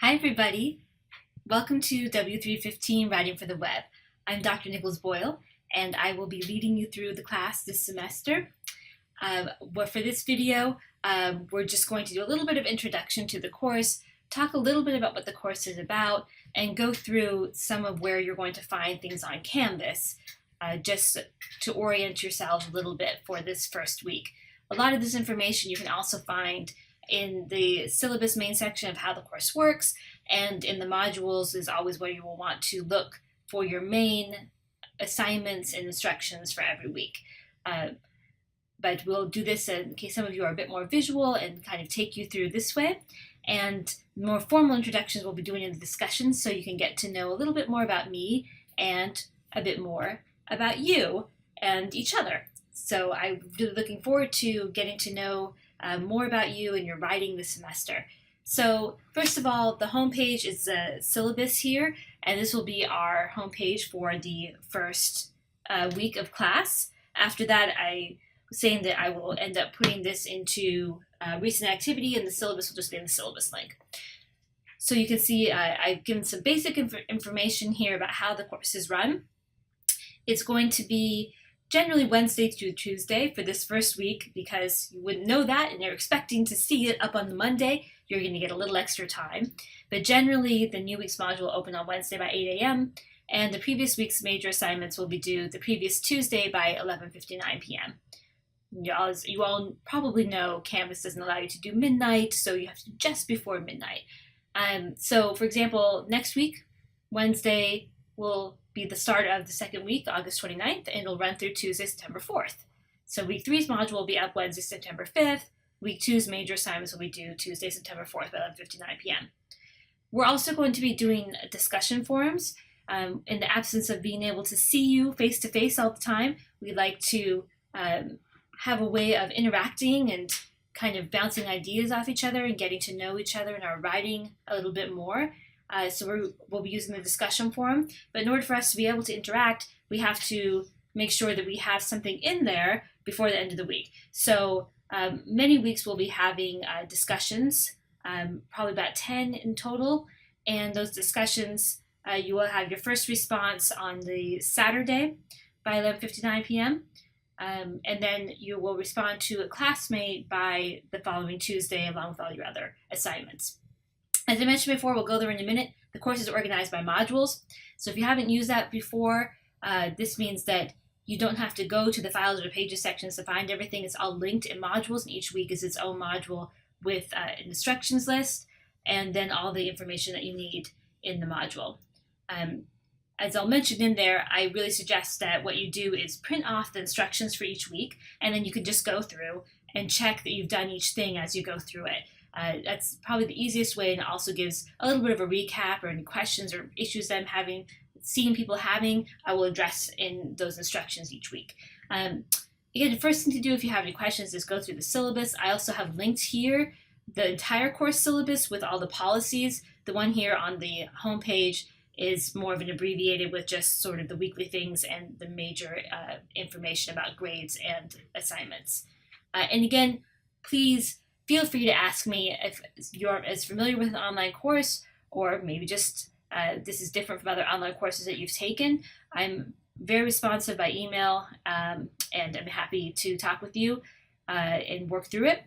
Hi everybody, welcome to W315 Writing for the Web. I'm Dr. Nichols-Boyle and I will be leading you through the class this semester. But for this video, we're just going to do a little bit of introduction to the course, talk a little bit about what the course is about, and go through some of where you're going to find things on Canvas, just to orient yourselves a little bit for this first week. A lot of this information you can also find in the syllabus main section of how the course works, and in the modules is always where you will want to look for your main assignments and instructions for every week. But we'll do this in case some of you are a bit more visual and kind of take you through this way. And more formal introductions we'll be doing in the discussions so you can get to know a little bit more about me and a bit more about you and each other. So I'm really looking forward to getting to know more about you and your writing this semester. So first of all, the homepage is the syllabus here, and this will be our homepage for the first week of class. After that, I was saying that I will end up putting this into recent activity, and the syllabus will just be in the syllabus link. So you can see I've given some basic information here about how the course is run. It's going to be generally Wednesday through Tuesday for this first week, because you wouldn't know that and you're expecting to see it up on the Monday. You're going to get a little extra time. But generally, the new week's module will open on Wednesday by 8 a.m. and the previous week's major assignments will be due the previous Tuesday by 11:59 p.m. You all probably know Canvas doesn't allow you to do midnight, so you have to do just before midnight. So, for example, next week, Wednesday will be the start of the second week, August 29th, and it'll run through Tuesday, September 4th. So week 3's module will be up Wednesday, September 5th. Week 2's major assignments will be due Tuesday, September 4th by 11:59 p.m. We're also going to be doing discussion forums. In the absence of being able to see you face-to-face all the time, we like to have a way of interacting and kind of bouncing ideas off each other and getting to know each other in our writing a little bit more. So we'll be using the discussion forum, but in order for us to be able to interact, we have to make sure that we have something in there before the end of the week. So many weeks we'll be having discussions, probably about 10 in total, and those discussions, you will have your first response on the Saturday by 11:59 p.m., and then you will respond to a classmate by the following Tuesday along with all your other assignments. As I mentioned before, we'll go there in a minute. The course is organized by modules. So if you haven't used that before, this means that you don't have to go to the files or pages sections to find everything. It's all linked in modules, and each week is its own module with an instructions list and then all the information that you need in the module. As I'll mention in there, I really suggest that what you do is print off the instructions for each week, and then you can just go through and check that you've done each thing as you go through it. That's probably the easiest way, and it also gives a little bit of a recap or any questions or issues that I'm seeing people having, I will address in those instructions each week. Again, the first thing to do if you have any questions is go through the syllabus. I also have linked here the entire course syllabus with all the policies. The one here on the homepage is more of an abbreviated with just sort of the weekly things and the major information about grades and assignments. And again, please feel free to ask me if you're as familiar with an online course, or maybe just this is different from other online courses that you've taken. I'm very responsive by email, and I'm happy to talk with you and work through it.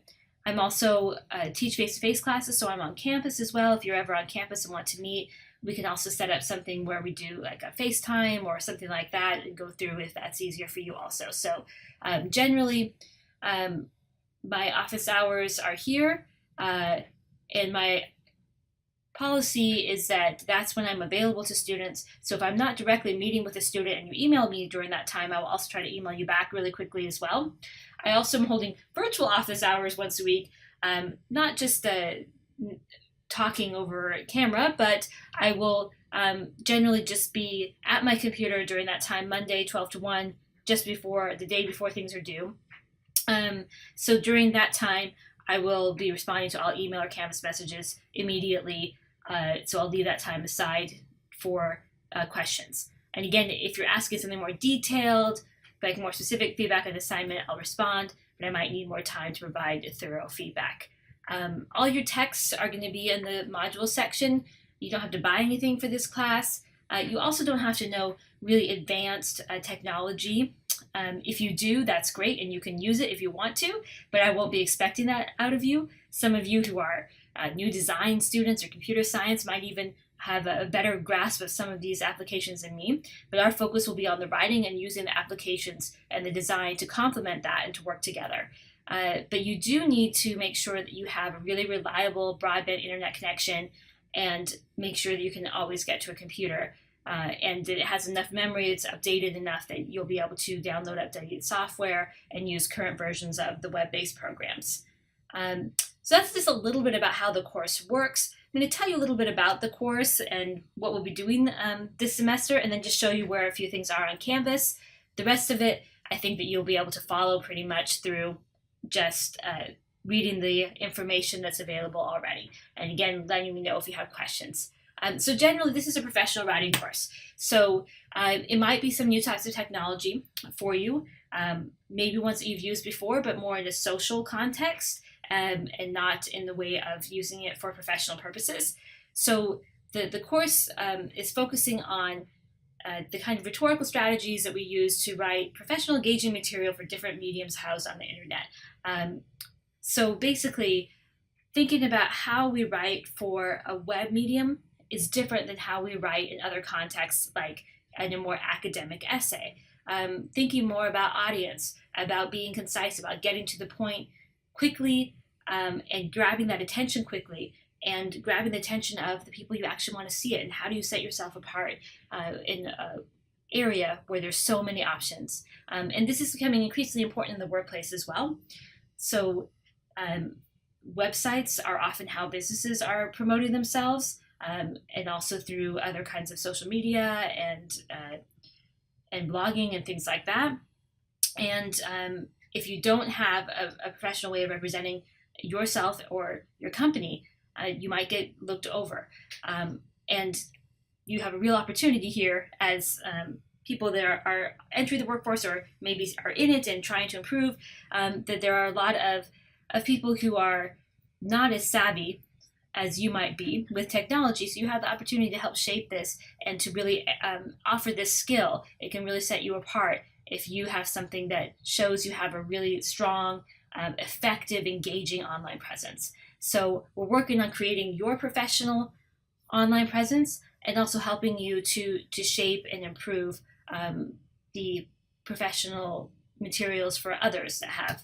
I'm also teach face-to-face classes, so I'm on campus as well. If you're ever on campus and want to meet, we can also set up something where we do like a FaceTime or something like that and go through if that's easier for you also. So generally, my office hours are here, and my policy is that that's when I'm available to students. So if I'm not directly meeting with a student and you email me during that time, I will also try to email you back really quickly as well. I also am holding virtual office hours once a week, not just talking over camera, but I will generally just be at my computer during that time, Monday 12 to 1, just before the day before things are due. So during that time, I will be responding to all email or Canvas messages immediately. So I'll leave that time aside for questions. And again, if you're asking something more detailed, like more specific feedback on assignment, I'll respond, but I might need more time to provide thorough feedback. All your texts are going to be in the module section. You don't have to buy anything for this class. You also don't have to know really advanced technology. If you do, that's great, and you can use it if you want to, but I won't be expecting that out of you. Some of you who are new design students or computer science might even have a better grasp of some of these applications than me, but our focus will be on the writing and using the applications and the design to complement that and to work together. But you do need to make sure that you have a really reliable broadband internet connection and make sure that you can always get to a computer and that it has enough memory, it's updated enough that you'll be able to download updated software and use current versions of the web-based programs. So that's just a little bit about how the course works. I'm going to tell you a little bit about the course and what we'll be doing this semester, and then just show you where a few things are on Canvas. The rest of it, I think that you'll be able to follow pretty much through just reading the information that's available already. And again, letting me know if you have questions. So generally, this is a professional writing course. So it might be some new types of technology for you, maybe ones that you've used before, but more in a social context and not in the way of using it for professional purposes. So the course is focusing on the kind of rhetorical strategies that we use to write professional engaging material for different mediums housed on the internet. So basically, thinking about how we write for a web medium is different than how we write in other contexts, like in a more academic essay. Thinking more about audience, about being concise, about getting to the point quickly and grabbing that attention quickly, and grabbing the attention of the people you actually want to see it, and how do you set yourself apart in an area where there's so many options. And this is becoming increasingly important in the workplace as well. So websites are often how businesses are promoting themselves, and also through other kinds of social media and blogging and things like that. And if you don't have a professional way of representing yourself or your company, you might get looked over. And you have a real opportunity here as people that are entering the workforce or maybe are in it and trying to improve, that there are a lot of people who are not as savvy as you might be with technology. So you have the opportunity to help shape this and to really offer this skill. It can really set you apart if you have something that shows you have a really strong, effective, engaging online presence. So we're working on creating your professional online presence and also helping you to shape and improve the professional materials for others that have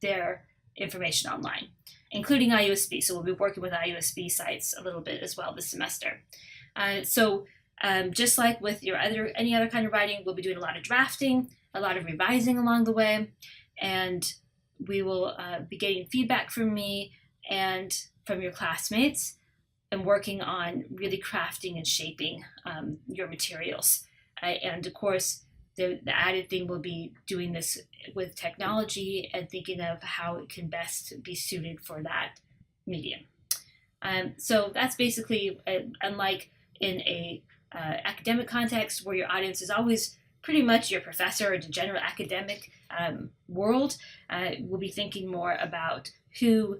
their information online, including IUSB. So we'll be working with IUSB sites a little bit as well this semester. Just like with any other kind of writing, we'll be doing a lot of drafting, a lot of revising along the way, and we will be getting feedback from me and from your classmates and working on really crafting and shaping your materials. And of course, the added thing will be doing this with technology and thinking of how it can best be suited for that medium. So that's basically, unlike in a academic context where your audience is always pretty much your professor or the general academic world, we'll be thinking more about who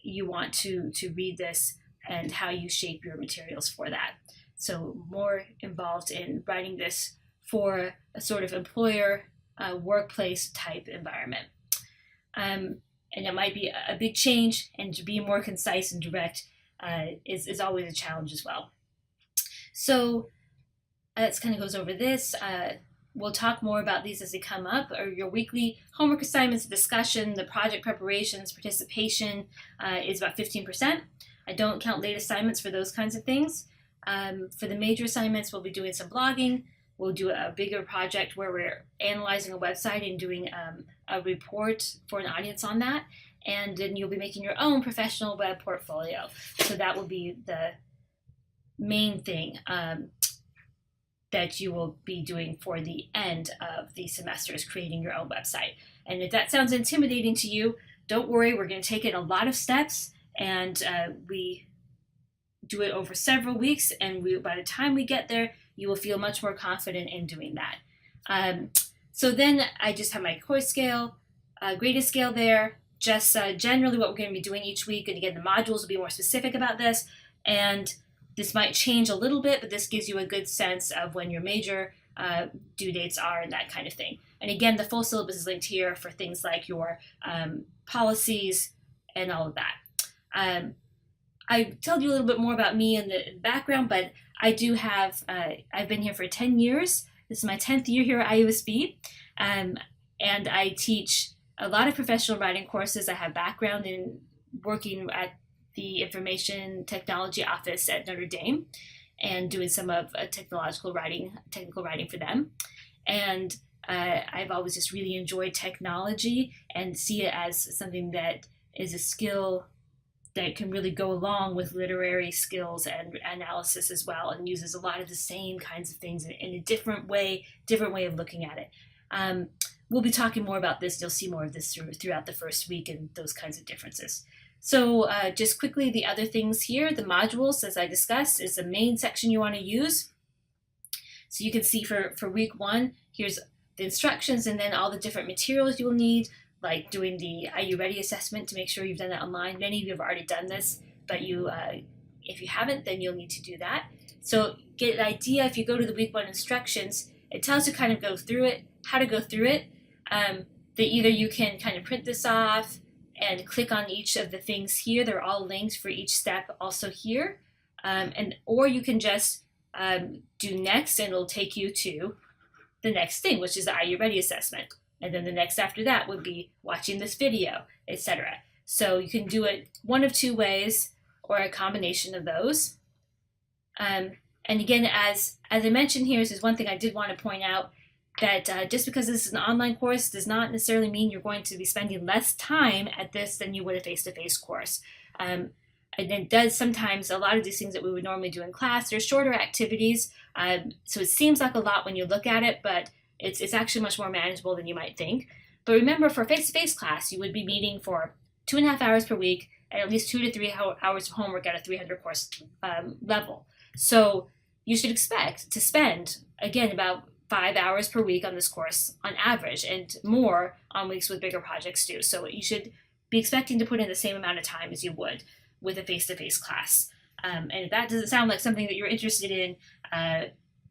you want to read this and how you shape your materials for that. So more involved in writing this for a sort of employer workplace type environment. And it might be a big change, and to be more concise and direct is always a challenge as well. So that kind of goes over this. We'll talk more about these as they come up, or your weekly homework assignments, discussion, the project preparations, participation is about 15%. I don't count late assignments for those kinds of things. For the major assignments, we'll be doing some blogging. We'll do a bigger project where we're analyzing a website and doing a report for an audience on that. And then you'll be making your own professional web portfolio. So that will be the main thing that you will be doing for the end of the semester, is creating your own website. And if that sounds intimidating to you, don't worry, we're going to take it in a lot of steps, and we do it over several weeks, and by the time we get there, you will feel much more confident in doing that. So then I just have my course scale, graded scale there, just generally what we're going to be doing each week. And again, the modules will be more specific about this, and this might change a little bit, but this gives you a good sense of when your major due dates are and that kind of thing. And again, the full syllabus is linked here for things like your policies and all of that. I told you a little bit more about me and the background, but I do have, I've been here for 10 years. This is my 10th year here at IUSB, and I teach a lot of professional writing courses. I have background in working at the Information Technology Office at Notre Dame and doing some of technical writing for them. And I've always just really enjoyed technology and see it as something that is a skill that can really go along with literary skills and analysis as well, and uses a lot of the same kinds of things in a different way of looking at it. We'll be talking more about this. You'll see more of this throughout the first week and those kinds of differences. So just quickly, the other things here, the modules, as I discussed, is the main section you want to use. So you can see for week 1, here's the instructions and then all the different materials you will need, like doing the Are You Ready assessment to make sure you've done that online. Many of you have already done this, but if you haven't, then you'll need to do that. So get an idea, if you go to the week 1 instructions, it tells you kind of go through it, how to go through it. That either you can kind of print this off and click on each of the things here. They're all linked for each step also here. Or you can just do next, and it'll take you to the next thing, which is the Are You Ready assessment. And then the next after that would be watching this video, etc. So you can do it one of 2 ways or a combination of those. And again, as I mentioned here, this is one thing I did want to point out, that just because this is an online course does not necessarily mean you're going to be spending less time at this than you would a face-to-face course. And it does sometimes, a lot of these things that we would normally do in class, they're shorter activities, so it seems like a lot when you look at it, but it's actually much more manageable than you might think. But remember, for a face-to-face class, you would be meeting for 2.5 hours per week, and at least 2 to 3 hours of homework at a 300 course level. So you should expect to spend, again, about 5 hours per week on this course on average, and more on weeks with bigger projects too. So you should be expecting to put in the same amount of time as you would with a face-to-face class. And if that doesn't sound like something that you're interested in,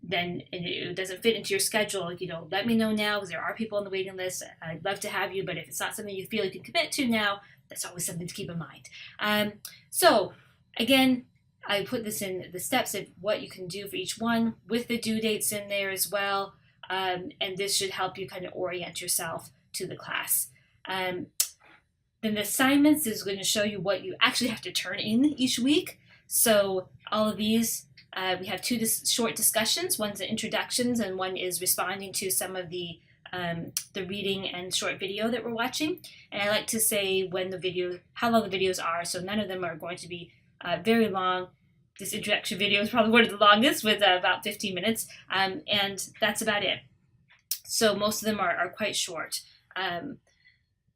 then it doesn't fit into your schedule, let me know now, because there are people on the waiting list. I'd love to have you, but if it's not something you feel you can commit to now, that's always something to keep in mind. So again, I put this in the steps of what you can do for each one with the due dates in there as well. And this should help you kind of orient yourself to the class. Then the assignments is going to show you what you actually have to turn in each week. So all of these, we have 2 short discussions. One's the introductions and one is responding to some of the reading and short video that we're watching. And I like to say how long the videos are, so none of them are going to be very long. This introduction video is probably one of the longest, with about 15 minutes, and that's about it. So most of them are quite short.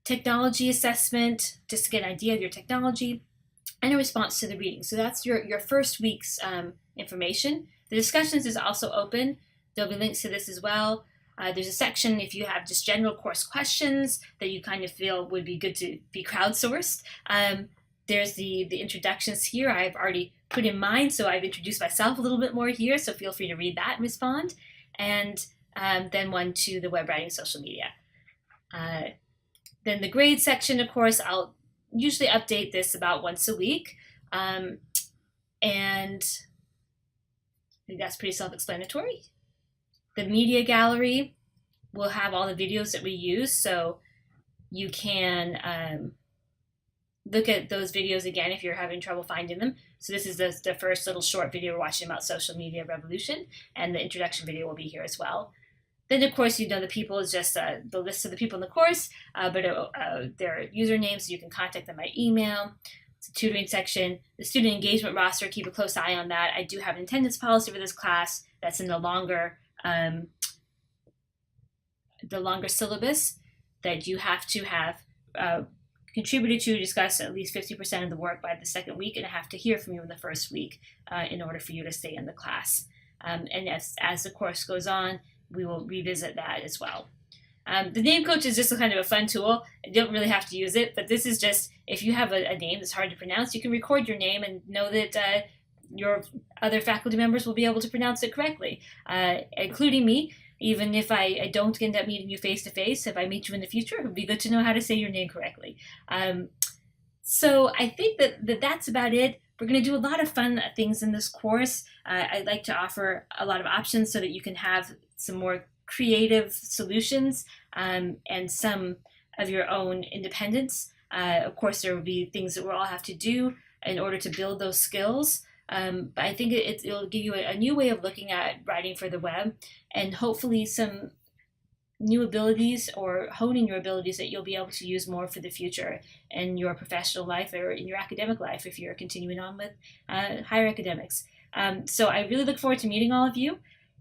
Technology assessment, just to get an idea of your technology, and a response to the reading. So that's your first week's information. The discussions is also open. There'll be links to this as well. There's a section if you have just general course questions that you kind of feel would be good to be crowdsourced. There's the introductions here I've already put in mind, so I've introduced myself a little bit more here, so feel free to read that and respond. And then one to the web writing social media. Then the grade section, of course, I'll usually update this about once a week. And I think that's pretty self-explanatory. The media gallery will have all the videos that we use, so you can look at those videos again if you're having trouble finding them. So this is the first little short video we're watching about social media revolution, and the introduction video will be here as well. Then, of course, the people is just the list of the people in the course, but their usernames, so you can contact them by email. It's a tutoring section. The student engagement roster, keep a close eye on that. I do have an attendance policy for this class that's in the longer syllabus, that you have to have contributed to discuss at least 50% of the work by the second week, and I have to hear from you in the first week in order for you to stay in the class. And as the course goes on, we will revisit that as well. The name coach is just a kind of a fun tool. You don't really have to use it, but this is just if you have a name that's hard to pronounce, you can record your name and know that your other faculty members will be able to pronounce it correctly, including me. Even if I don't end up meeting you face to face, if I meet you in the future, it would be good to know how to say your name correctly. So I think that's about it. We're going to do a lot of fun things in this course. I'd like to offer a lot of options so that you can have some more creative solutions and some of your own independence. Of course, there will be things that we'll all have to do in order to build those skills. But I think it'll give you a new way of looking at writing for the web, and hopefully some new abilities or honing your abilities that you'll be able to use more for the future in your professional life or in your academic life if you're continuing on with higher academics. So I really look forward to meeting all of you,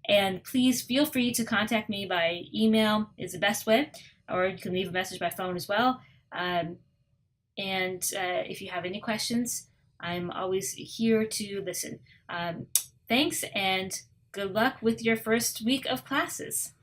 and please feel free to contact me by email is the best way, or you can leave a message by phone as well. And if you have any questions, I'm always here to listen. Thanks, and good luck with your first week of classes.